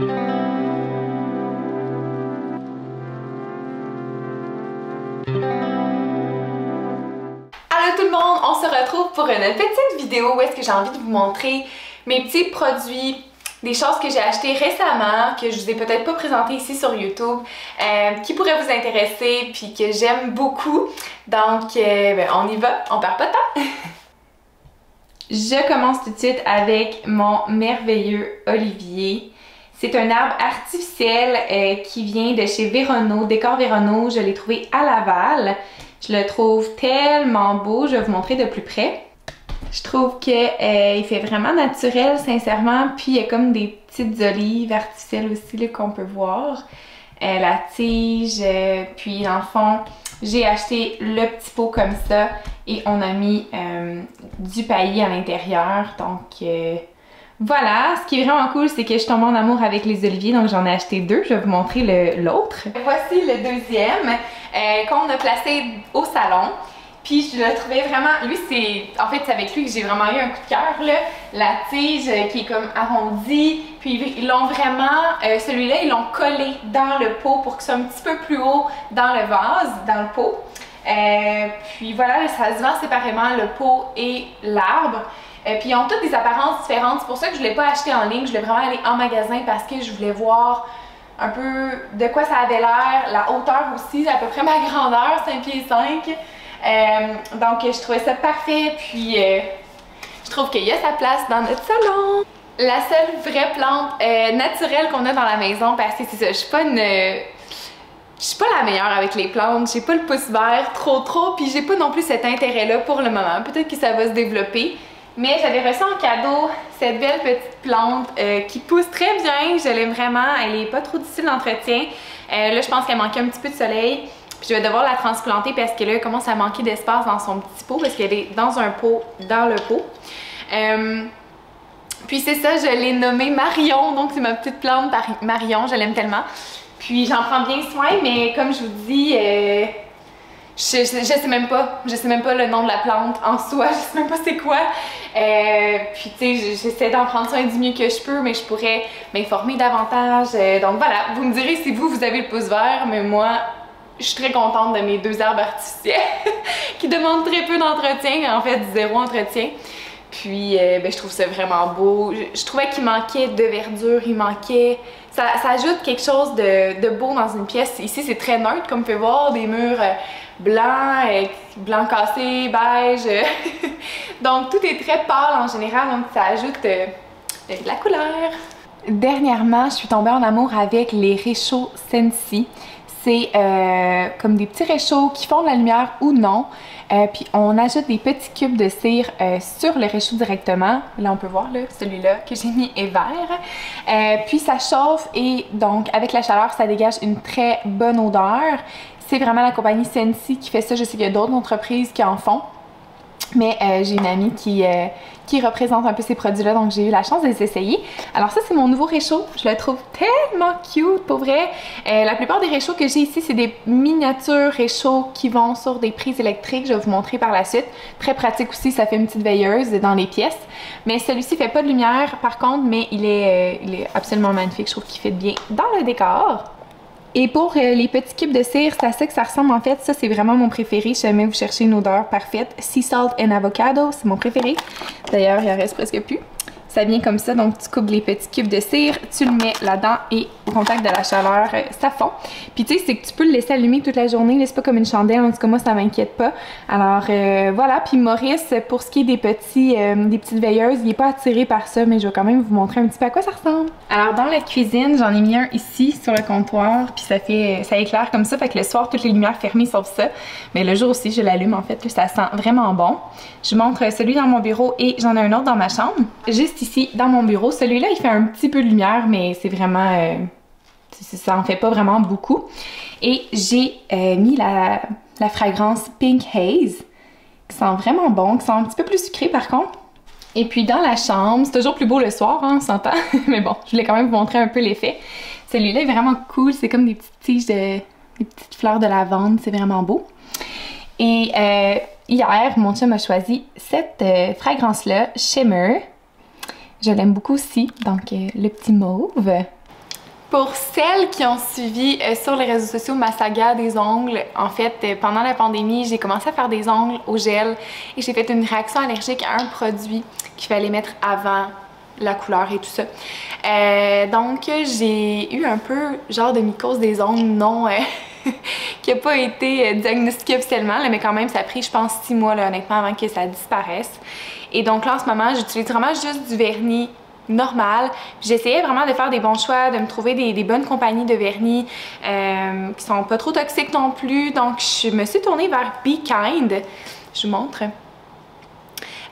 Allô tout le monde, on se retrouve pour une petite vidéo où est-ce que j'ai envie de vous montrer mes petits produits, des choses que j'ai achetées récemment, que je vous ai peut-être pas présentées ici sur YouTube, qui pourraient vous intéresser puis que j'aime beaucoup. Donc ben, on y va, on perd pas de temps. Je commence tout de suite avec mon merveilleux olivier. C'est un arbre artificiel qui vient de chez Verono, Décor Verono. Je l'ai trouvé à Laval. Je le trouve tellement beau, je vais vous montrer de plus près. Je trouve qu'il fait vraiment naturel, sincèrement. Puis il y a comme des petites olives artificielles aussi qu'on peut voir. La tige, puis dans le fond, j'ai acheté le petit pot comme ça et on a mis du paillis à l'intérieur. Donc voilà, ce qui est vraiment cool, c'est que je tombe en amour avec les oliviers, donc j'en ai acheté deux. Je vais vous montrer l'autre. Voici le deuxième qu'on a placé au salon. Puis je le trouvais vraiment, lui c'est, en fait c'est avec lui que j'ai vraiment eu un coup de cœur là. La tige qui est comme arrondie, puis ils l'ont vraiment, celui-là ils l'ont collé dans le pot pour que ce soit un petit peu plus haut dans le vase, dans le pot. Puis voilà, ça se vend séparément, le pot et l'arbre. Puis ils ont toutes des apparences différentes, c'est pour ça que je ne l'ai pas acheté en ligne, je voulais vraiment aller en magasin parce que je voulais voir un peu de quoi ça avait l'air, la hauteur aussi, à peu près ma grandeur, 5 pieds 5. Donc je trouvais ça parfait, puis je trouve qu'il y a sa place dans notre salon. La seule vraie plante naturelle qu'on a dans la maison, parce que c'est ça, je suis pas la meilleure avec les plantes, j'ai pas le pouce vert trop, puis j'ai pas non plus cet intérêt-là pour le moment. Peut-être que ça va se développer. Mais j'avais reçu en cadeau cette belle petite plante qui pousse très bien, je l'aime vraiment, elle est pas trop difficile d'entretien. Là je pense qu'elle manquait un petit peu de soleil. Puis je vais devoir la transplanter parce que là, elle commence à manquer d'espace dans son petit pot parce qu'elle est dans un pot, dans le pot. Puis c'est ça, je l'ai nommée Marion, donc c'est ma petite plante Marion, je l'aime tellement. Puis j'en prends bien soin, mais comme je vous dis, je sais même pas le nom de la plante en soi, je sais même pas c'est quoi. Puis tu sais, j'essaie d'en prendre soin du mieux que je peux, mais je pourrais m'informer davantage. Donc voilà, vous me direz si vous avez le pouce vert, mais moi, je suis très contente de mes deux arbres artificiels qui demandent très peu d'entretien, en fait zéro entretien. Puis ben, je trouve ça vraiment beau. Je trouvais qu'il manquait de verdure, il manquait... Ça ajoute quelque chose de beau dans une pièce. Ici c'est très neutre comme vous pouvez voir, des murs blancs, blanc cassé, beige. Donc tout est très pâle en général, donc ça ajoute de la couleur. Dernièrement, je suis tombée en amour avec les réchauds Scentsy. C'est comme des petits réchauds qui font de la lumière ou non. Puis on ajoute des petits cubes de cire sur le réchaud directement. Là on peut voir celui-là que j'ai mis est vert. Puis ça chauffe et donc avec la chaleur ça dégage une très bonne odeur. C'est vraiment la compagnie Scentsy qui fait ça. Je sais qu'il y a d'autres entreprises qui en font. Mais j'ai une amie qui représente un peu ces produits-là, donc j'ai eu la chance de les essayer. Alors ça, c'est mon nouveau réchaud. Je le trouve tellement cute, pour vrai. La plupart des réchauds que j'ai ici, c'est des miniatures réchauds qui vont sur des prises électriques. Je vais vous montrer par la suite. Très pratique aussi, ça fait une petite veilleuse dans les pièces. Mais celui-ci fait pas de lumière, par contre, mais il est absolument magnifique. Je trouve qu'il fit bien dans le décor. Et pour les petits cubes de cire, c'est à ça que ça ressemble en fait. Ça, c'est vraiment mon préféré. Si jamais vous cherchez une odeur parfaite. Sea Salt and Avocado, c'est mon préféré. D'ailleurs, il en reste presque plus. Ça vient comme ça, donc tu coupes les petits cubes de cire, tu le mets là-dedans et au contact de la chaleur, ça fond. Puis tu sais, c'est que tu peux le laisser allumer toute la journée, c'est pas comme une chandelle, en tout cas moi ça m'inquiète pas. Alors voilà, puis Maurice, pour ce qui est des petites veilleuses, il est pas attiré par ça, mais je vais quand même vous montrer un petit peu à quoi ça ressemble. Alors dans la cuisine, j'en ai mis un ici sur le comptoir, puis ça éclaire comme ça, fait que le soir, toutes les lumières fermées sauf ça. Mais le jour aussi, je l'allume en fait, ça sent vraiment bon. Je montre celui dans mon bureau et j'en ai un autre dans ma chambre. Juste ici, dans mon bureau. Celui-là, il fait un petit peu de lumière, mais c'est vraiment... ça en fait pas vraiment beaucoup. Et j'ai mis la fragrance Pink Haze, qui sent vraiment bon, qui sent un petit peu plus sucré par contre. Et puis dans la chambre, c'est toujours plus beau le soir, hein, on s'entend. Mais bon, je voulais quand même vous montrer un peu l'effet. Celui-là est vraiment cool, c'est comme des petites tiges des petites fleurs de lavande, c'est vraiment beau. Et hier, mon chum a choisi cette fragrance-là, Shimmer. Je l'aime beaucoup aussi, donc le petit mauve. Pour celles qui ont suivi sur les réseaux sociaux ma saga des ongles, en fait, pendant la pandémie, j'ai commencé à faire des ongles au gel et j'ai fait une réaction allergique à un produit qu'il fallait mettre avant la couleur et tout ça. Donc, j'ai eu un peu genre de mycose des ongles non... qui n'a pas été diagnostiquée officiellement, là, mais quand même, ça a pris, je pense, 6 mois, là, honnêtement, avant que ça disparaisse. Et donc là, en ce moment, j'utilise vraiment juste du vernis normal. J'essayais vraiment de faire des bons choix, de me trouver des bonnes compagnies de vernis qui sont pas trop toxiques non plus. Donc je me suis tournée vers Be Kind. Je vous montre.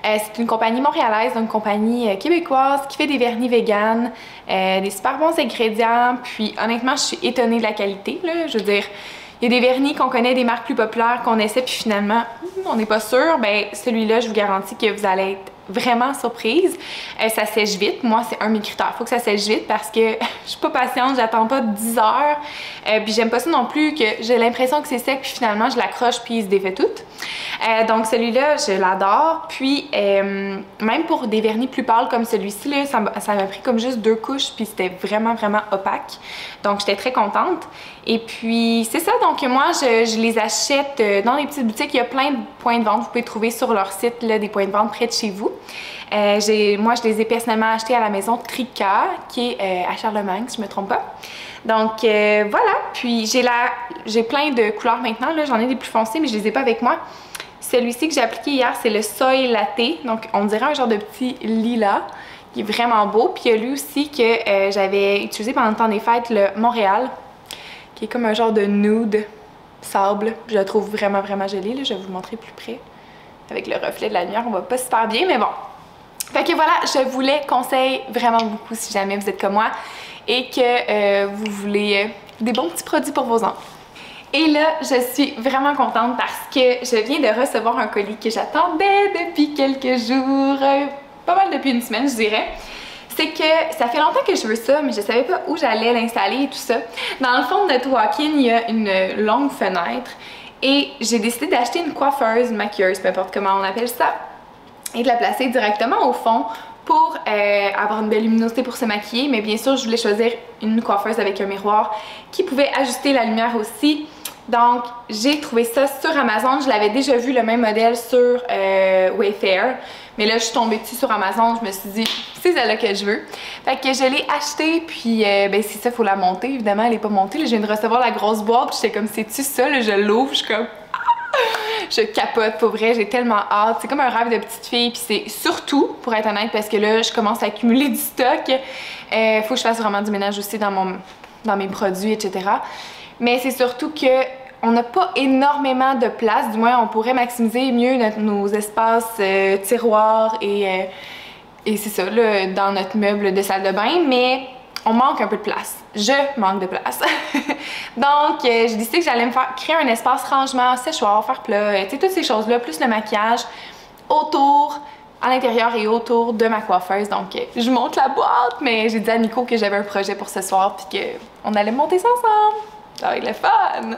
C'est une compagnie montréalaise, une compagnie québécoise qui fait des vernis vegan, des super bons ingrédients. Puis honnêtement, je suis étonnée de la qualité, là. Je veux dire, il y a des vernis qu'on connaît, des marques plus populaires qu'on essaie, puis finalement, on n'est pas sûr. Ben celui-là, je vous garantis que vous allez être vraiment surprise. Ça sèche vite. Moi, c'est un de mes critères. Faut que ça sèche vite parce que je suis pas patiente, j'attends pas 10 heures. Puis j'aime pas ça non plus que j'ai l'impression que c'est sec puis finalement je l'accroche puis il se défait tout. Donc celui-là, je l'adore. Puis même pour des vernis plus pâles comme celui-ci, là, ça m'a pris comme juste 2 couches puis c'était vraiment opaque. Donc j'étais très contente. Et puis c'est ça, donc moi je les achète dans les petites boutiques. Il y a plein de points de vente. Vous pouvez trouver sur leur site là, des points de vente près de chez vous. Moi je les ai personnellement achetés à la maison Trika qui est à Charlemagne si je me trompe pas. Donc voilà, puis j'ai plein de couleurs maintenant, j'en ai des plus foncées mais je les ai pas avec moi. Celui-ci que j'ai appliqué hier, c'est le Soy Latte, donc on dirait un genre de petit lilas qui est vraiment beau. Puis il y a lui aussi que j'avais utilisé pendant le temps des fêtes, le Montréal, qui est comme un genre de nude sable. Je la trouve vraiment jolie, là. Je vais vous le montrer plus près. Avec le reflet de la lumière, on voit pas super bien, mais bon. Fait que voilà, je vous les conseille vraiment beaucoup si jamais vous êtes comme moi et que vous voulez des bons petits produits pour vos ongles. Et là, je suis vraiment contente parce que je viens de recevoir un colis que j'attendais depuis quelques jours, pas mal depuis une semaine je dirais. C'est que ça fait longtemps que je veux ça, mais je savais pas où j'allais l'installer et tout ça. Dans le fond de notre walk-in, il y a une longue fenêtre et j'ai décidé d'acheter une coiffeuse, une maquilleuse, peu importe comment on appelle ça, et de la placer directement au fond pour avoir une belle luminosité pour se maquiller. Mais bien sûr, je voulais choisir une coiffeuse avec un miroir qui pouvait ajuster la lumière aussi. Donc, j'ai trouvé ça sur Amazon. Je l'avais déjà vu le même modèle sur Wayfair. Mais là, je suis tombée dessus sur Amazon. Je me suis dit, c'est celle-là que je veux. Fait que je l'ai achetée. Puis, ben, c'est ça, il faut la monter. Évidemment, elle n'est pas montée. Là, je viens de recevoir la grosse boîte. J'étais comme, c'est-tu ça? Là, je l'ouvre. Je suis comme, je capote, pour vrai, j'ai tellement hâte. C'est comme un rêve de petite fille, puis c'est surtout, pour être honnête, parce que là, je commence à accumuler du stock. Faut que je fasse vraiment du ménage aussi dans mes produits, etc. Mais c'est surtout que on n'a pas énormément de place, du moins on pourrait maximiser mieux nos espaces tiroirs et c'est ça, là, dans notre meuble de salle de bain, mais on manque un peu de place. Je manque de place. Donc, j'ai décidé que j'allais me faire créer un espace rangement, séchoir, faire plat, tu sais, toutes ces choses-là, plus le maquillage autour, à l'intérieur et autour de ma coiffeuse. Donc, je monte la boîte, mais j'ai dit à Nico que j'avais un projet pour ce soir puis qu'on allait monter ça ensemble. Ça va être le fun!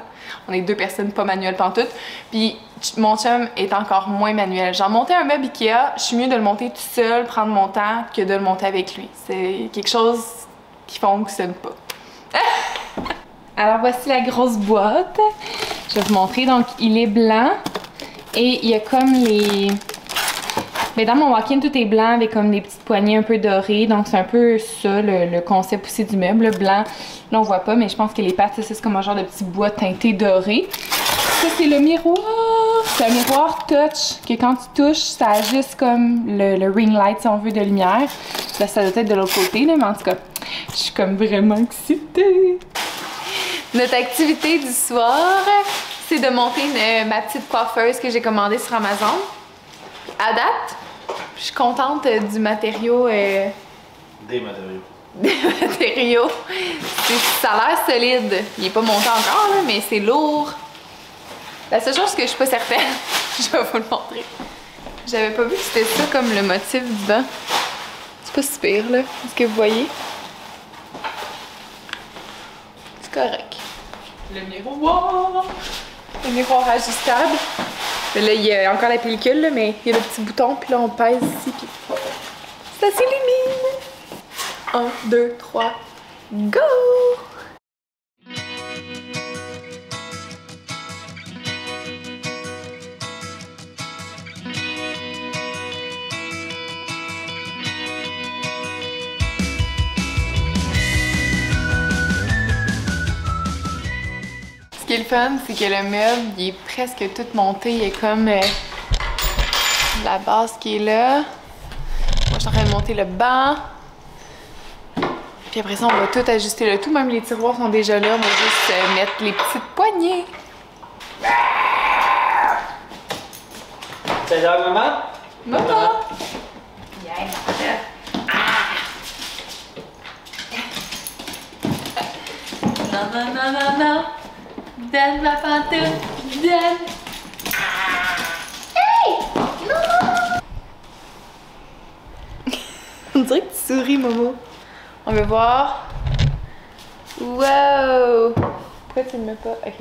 On est 2 personnes pas manuelles pantoute. Puis mon chum est encore moins manuel. Genre monter un meuble Ikea, je suis mieux de le monter tout seul, prendre mon temps, que de le monter avec lui. C'est quelque chose qui fonctionne pas. Alors voici la grosse boîte. Je vais vous montrer. Donc il est blanc et il y a comme les... Mais dans mon walk-in, tout est blanc avec comme des petites poignées un peu dorées. Donc c'est un peu ça le concept aussi du meuble. Le blanc, là on voit pas, mais je pense que les pattes, c'est comme un genre de petit bois teinté doré. Ça c'est le miroir. C'est un miroir touch que quand tu touches, ça ajuste comme le ring light si on veut de lumière. Là ça doit être de l'autre côté, là, mais en tout cas, je suis comme vraiment excitée. Notre activité du soir, c'est de monter ma petite coiffeuse que j'ai commandée sur Amazon. À date, je suis contente du matériau. Des matériaux. Des matériaux. Ça a l'air solide. Il n'est pas monté encore, là, mais c'est lourd. La seule chose que je suis pas certaine, je vais vous le montrer. J'avais pas vu que c'était ça comme le motif du banc. C'est pas si pire, là. Est-ce que vous voyez? C'est correct. Le miroir! Le miroir ajustable. Mais là, il y a encore la pellicule, là, mais il y a le petit bouton, puis là, on pèse ici, puis ça s'illumine. 1, 2, 3, go! qui est le fun, c'est que le meuble, il est presque tout monté. Il y a comme la base qui est là. Moi, je suis en train de monter le banc. Puis après ça, on va tout ajuster le tout. Même les tiroirs sont déjà là. On va juste mettre les petites poignées. C'est là, maman? Maman! Non, non, non, non, non. Donne ma pantoufle. Donne. Hey! Non! On dirait que tu souris, Momo. On va voir. Wow! Pourquoi tu le mets pas? Ok.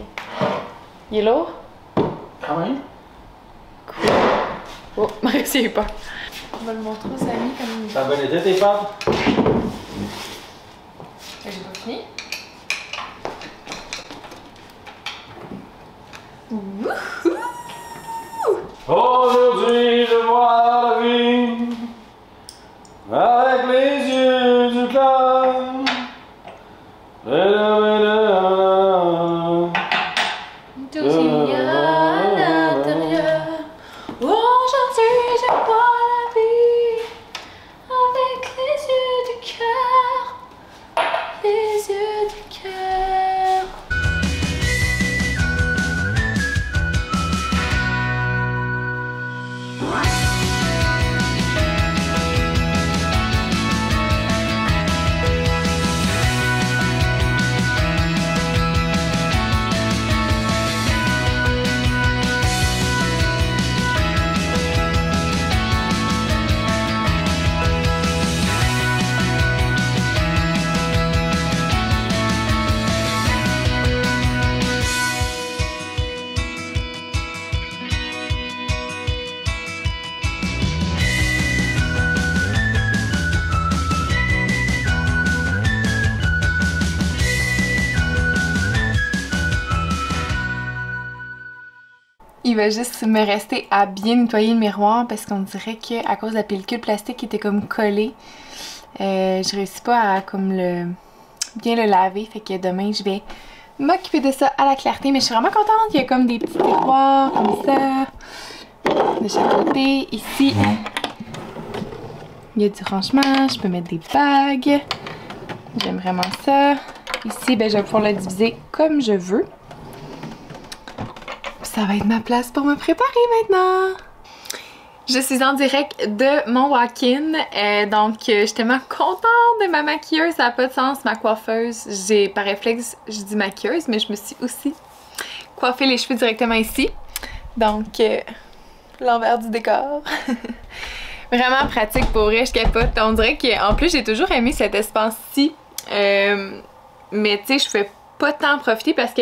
Il est lourd? Quand même. Cool. Oh, Marie-Sophie a eu peur. On va le montrer aux amis comme il Ça a bien été tes pâtes? J'ai pas fini. Aujourd'hui, je vois la vie avec les yeux du cœur. Aujourd'hui, à l'intérieur. Aujourd'hui, je vois la vie avec les yeux du cœur. Les yeux du cœur. Il va juste me rester à bien nettoyer le miroir parce qu'on dirait qu'à cause de la pellicule plastique qui était comme collée, je réussis pas à comme bien le laver. Fait que demain je vais m'occuper de ça à la clarté. Mais je suis vraiment contente. Il y a comme des petits tiroirs comme ça de chaque côté. Ici, il y a du rangement. Je peux mettre des bagues. J'aime vraiment ça. Ici, ben, je vais pouvoir le diviser comme je veux. Ça va être ma place pour me préparer maintenant. Je suis en direct de mon walk-in, donc je suis tellement contente de ma maquilleuse, ça n'a pas de sens, ma coiffeuse. Par réflexe, je dis maquilleuse, mais je me suis aussi coiffé les cheveux directement ici. Donc, l'envers du décor. Vraiment pratique pour vrai, je capote. On dirait qu'en plus, j'ai toujours aimé cet espace-ci, mais tu sais, je fais pas tant profiter parce que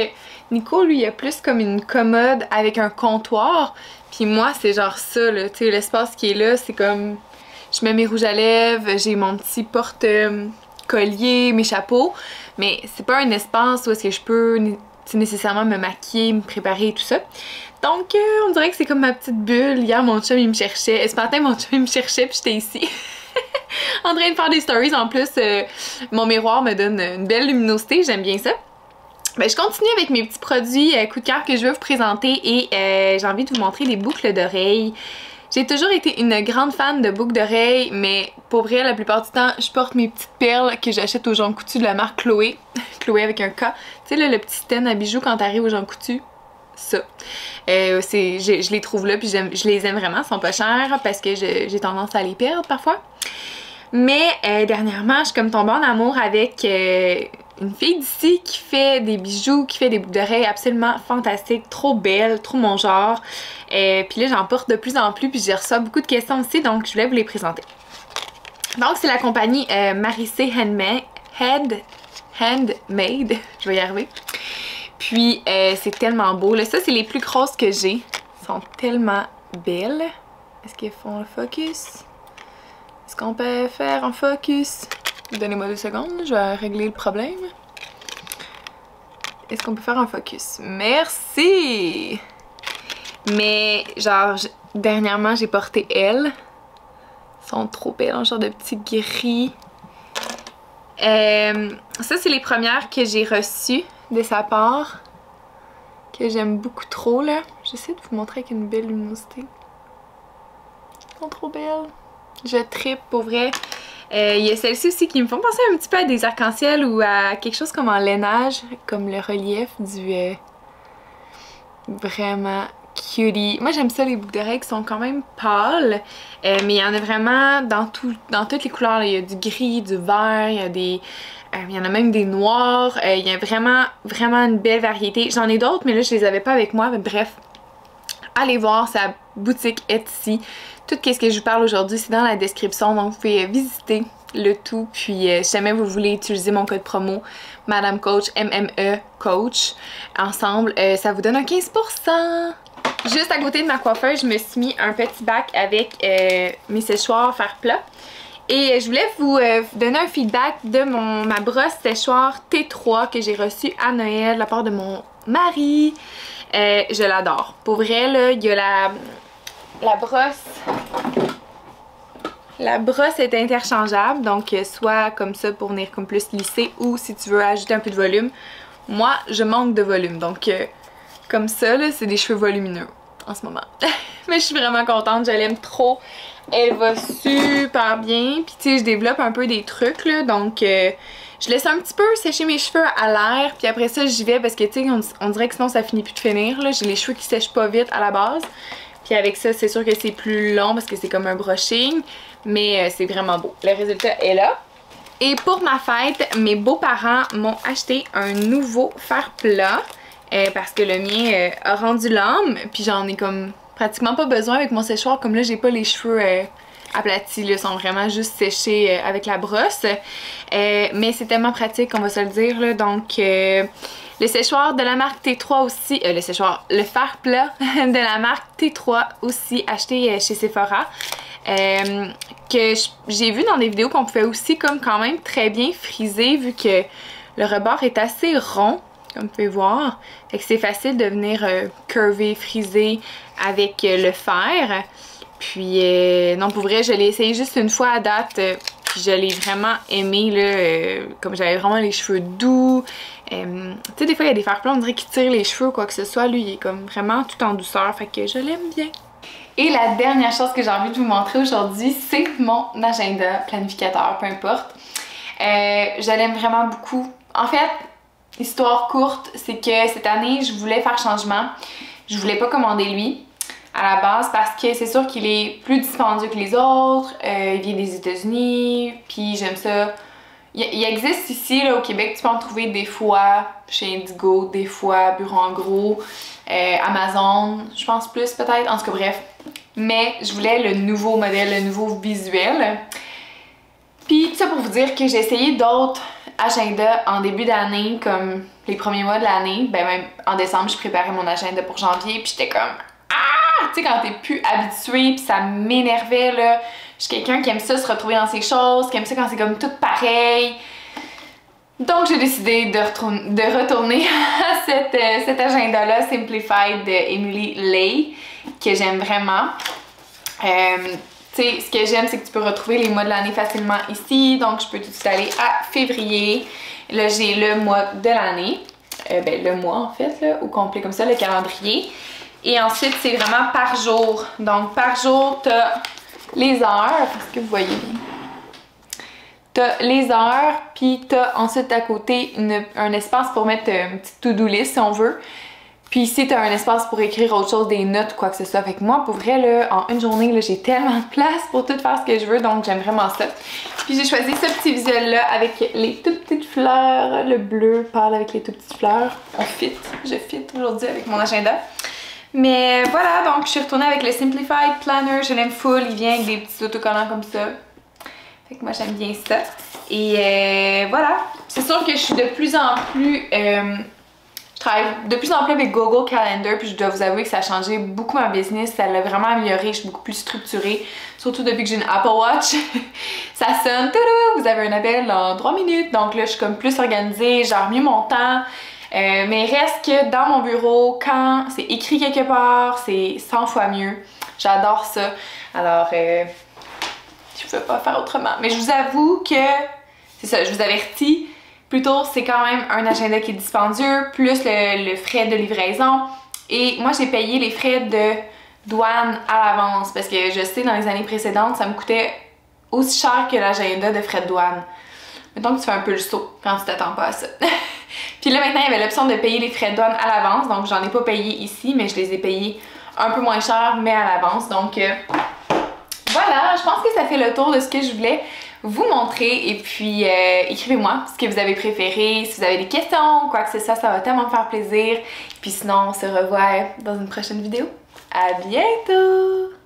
Nico, lui, il a plus comme une commode avec un comptoir. Puis moi, c'est genre ça, là. Tu sais, l'espace qui est là, c'est comme... Je mets mes rouges à lèvres, j'ai mon petit porte-collier, mes chapeaux. Mais c'est pas un espace où est-ce que je peux nécessairement me maquiller, me préparer et tout ça. Donc, on dirait que c'est comme ma petite bulle. Hier, mon chum, il me cherchait. Ce matin, mon chum, il me cherchait, puis j'étais ici. En train de faire des stories. En plus, mon miroir me donne une belle luminosité. J'aime bien ça. Ben, je continue avec mes petits produits coup de cœur que je veux vous présenter et j'ai envie de vous montrer les boucles d'oreilles. J'ai toujours été une grande fan de boucles d'oreilles, mais pour vrai, la plupart du temps, je porte mes petites perles que j'achète aux Jean Coutu de la marque Chloé. Chloé avec un K. Tu sais, là, le petit stand à bijoux quand t'arrives aux Jean Coutu. Ça. Je les trouve là, puis je les aime vraiment. Ils sont pas chers parce que j'ai tendance à les perdre parfois. Mais dernièrement, je suis comme tombée en amour avec... une fille d'ici qui fait des bijoux, qui fait des boucles d'oreilles absolument fantastiques, trop belles, trop mon genre. Puis là, j'en porte de plus en plus, puis j'ai reçu beaucoup de questions aussi, donc je voulais vous les présenter. Donc, c'est la compagnie Marissé Handmade. Je vais y arriver. Puis, c'est tellement beau. Là, ça, c'est les plus grosses que j'ai. Elles sont tellement belles. Est-ce qu'elles font le focus? Est-ce qu'on peut faire un focus? Donnez-moi 2 secondes, je vais régler le problème. Est-ce qu'on peut faire un focus? Merci! Mais genre, dernièrement, j'ai porté elles. Elles sont trop belles, un genre de petit gris. Ça, c'est les premières que j'ai reçues de sa part. que j'aime beaucoup trop là. J'essaie de vous montrer avec une belle luminosité. Elles sont trop belles. Je trippe pour vrai. Il y a celles-ci aussi qui me font penser un petit peu à des arcs-en-ciel ou à quelque chose comme en lainage, comme le relief du vraiment cutie. Moi j'aime ça, les boucles d'oreilles qui sont quand même pâles, mais il y en a vraiment dans toutes les couleurs. Là. Il y a du gris, du vert, il y a des... il y en a même des noirs, il y a vraiment une belle variété. J'en ai d'autres mais là je les avais pas avec moi, mais bref. Allez voir sa boutique Etsy. Tout ce que je vous parle aujourd'hui, c'est dans la description, donc vous pouvez visiter le tout. Puis si jamais vous voulez utiliser mon code promo Madame Coach, MME Coach, ensemble, ça vous donne un 15%. Juste à côté de ma coiffeuse, je me suis mis un petit bac avec mes séchoirs fer plat. Et je voulais vous donner un feedback de ma brosse séchoir T3 que j'ai reçue à Noël de la part de mon mari. Je l'adore. Pour vrai, là, il y a la brosse. La brosse est interchangeable, donc soit comme ça pour venir comme plus lisser ou si tu veux ajouter un peu de volume. Moi, je manque de volume, donc comme ça, là, c'est des cheveux volumineux en ce moment. Mais je suis vraiment contente, je l'aime trop. Elle va super bien, puis tu sais, je développe un peu des trucs, là, donc je laisse un petit peu sécher mes cheveux à l'air, puis après ça, j'y vais parce que tu sais, on dirait que sinon ça finit plus de finir, là. J'ai les cheveux qui sèchent pas vite à la base. Puis avec ça, c'est sûr que c'est plus long parce que c'est comme un brushing, mais c'est vraiment beau. Le résultat est là. Et pour ma fête, mes beaux-parents m'ont acheté un nouveau fer plat parce que le mien a rendu l'âme, puis j'en ai comme pratiquement pas besoin avec mon séchoir. Comme là, j'ai pas les cheveux aplatis, là, ils sont vraiment juste séchés avec la brosse. Mais c'est tellement pratique, on va se le dire, là, donc... le séchoir de la marque T3 aussi, le fer plat de la marque T3 aussi, acheté chez Sephora, que j'ai vu dans des vidéos qu'on pouvait aussi comme quand même très bien friser vu que le rebord est assez rond, comme vous pouvez voir. Fait que c'est facile de venir curver, friser avec le fer. Puis non, pour vrai, je l'ai essayé juste une fois à date. Puis je l'ai vraiment aimé, là, comme j'avais vraiment les cheveux doux. Tu sais, des fois, il y a des fers plats, on dirait qu'ils tirent les cheveux ou quoi que ce soit. Lui, il est comme vraiment tout en douceur, fait que je l'aime bien. Et la dernière chose que j'ai envie de vous montrer aujourd'hui, c'est mon agenda planificateur, peu importe. Je l'aime vraiment beaucoup. En fait, histoire courte, c'est que cette année, je voulais faire changement. Je voulais pas commander lui à la base parce que c'est sûr qu'il est plus dispendieux que les autres, il vient des États-Unis, puis j'aime ça. Il existe ici là, au Québec, tu peux en trouver des fois chez Indigo, des fois Bureau en Gros, Amazon, je pense plus peut-être, en tout cas bref. Mais je voulais le nouveau modèle, le nouveau visuel. Puis tout ça pour vous dire que j'ai essayé d'autres agendas en début d'année, comme les premiers mois de l'année. Ben même en décembre, je préparais mon agenda pour janvier, puis j'étais comme... Tu sais, quand t'es plus habitué, puis ça m'énervait, là. Je suis quelqu'un qui aime ça se retrouver dans ses choses, qui aime ça quand c'est comme tout pareil. Donc, j'ai décidé de retourner à cet agenda-là, Simplified de Emily Lay, que j'aime vraiment. Tu sais, ce que j'aime, c'est que tu peux retrouver les mois de l'année facilement ici. Donc, je peux tout de suite aller à février. Là, j'ai le mois de l'année. Ben, le mois, en fait, là, au complet comme ça, le calendrier. Et ensuite, c'est vraiment par jour. Donc, par jour, t'as les heures. Est-ce que vous voyez bien? T'as les heures, puis t'as ensuite à côté un espace pour mettre une petite to-do list, si on veut. Puis ici, t'as un espace pour écrire autre chose, des notes, quoi que ce soit. Fait que moi, pour vrai, là, en une journée, là, j'ai tellement de place pour tout faire ce que je veux. Donc, j'aime vraiment ça. Puis j'ai choisi ce petit visuel-là avec les toutes petites fleurs. Le bleu parle avec les toutes petites fleurs. On fit. Je fit aujourd'hui avec mon agenda. Mais voilà, donc je suis retournée avec le Simplified Planner, je l'aime full, il vient avec des petits autocollants comme ça. Fait que moi j'aime bien ça. Et voilà, c'est sûr que je suis de plus en plus... je travaille de plus en plus avec Google Calendar, puis je dois vous avouer que ça a changé beaucoup ma business, ça l'a vraiment amélioré, je suis beaucoup plus structurée. Surtout depuis que j'ai une Apple Watch. Ça sonne, tadam, vous avez un appel dans 3 minutes, donc là je suis comme plus organisée, je gère mieux mon temps. Mais reste que dans mon bureau, quand c'est écrit quelque part, c'est 100 fois mieux. J'adore ça. Alors, je peux pas faire autrement. Mais je vous avoue que, c'est ça, je vous avertis, Plutôt, c'est quand même un agenda qui est dispendieux, plus le frais de livraison. Et moi, j'ai payé les frais de douane à l'avance parce que je sais, dans les années précédentes, ça me coûtait aussi cher que l'agenda de frais de douane. Mettons que tu fais un peu le saut quand tu t'attends pas à ça. Puis là, maintenant, il y avait l'option de payer les frais de douane à l'avance. Donc, j'en ai pas payé ici, mais je les ai payés un peu moins cher, mais à l'avance. Donc, voilà, je pense que ça fait le tour de ce que je voulais vous montrer. Et puis, écrivez-moi ce que vous avez préféré. Si vous avez des questions ou quoi que ce soit, ça va tellement me faire plaisir. Puis sinon, on se revoit dans une prochaine vidéo. À bientôt!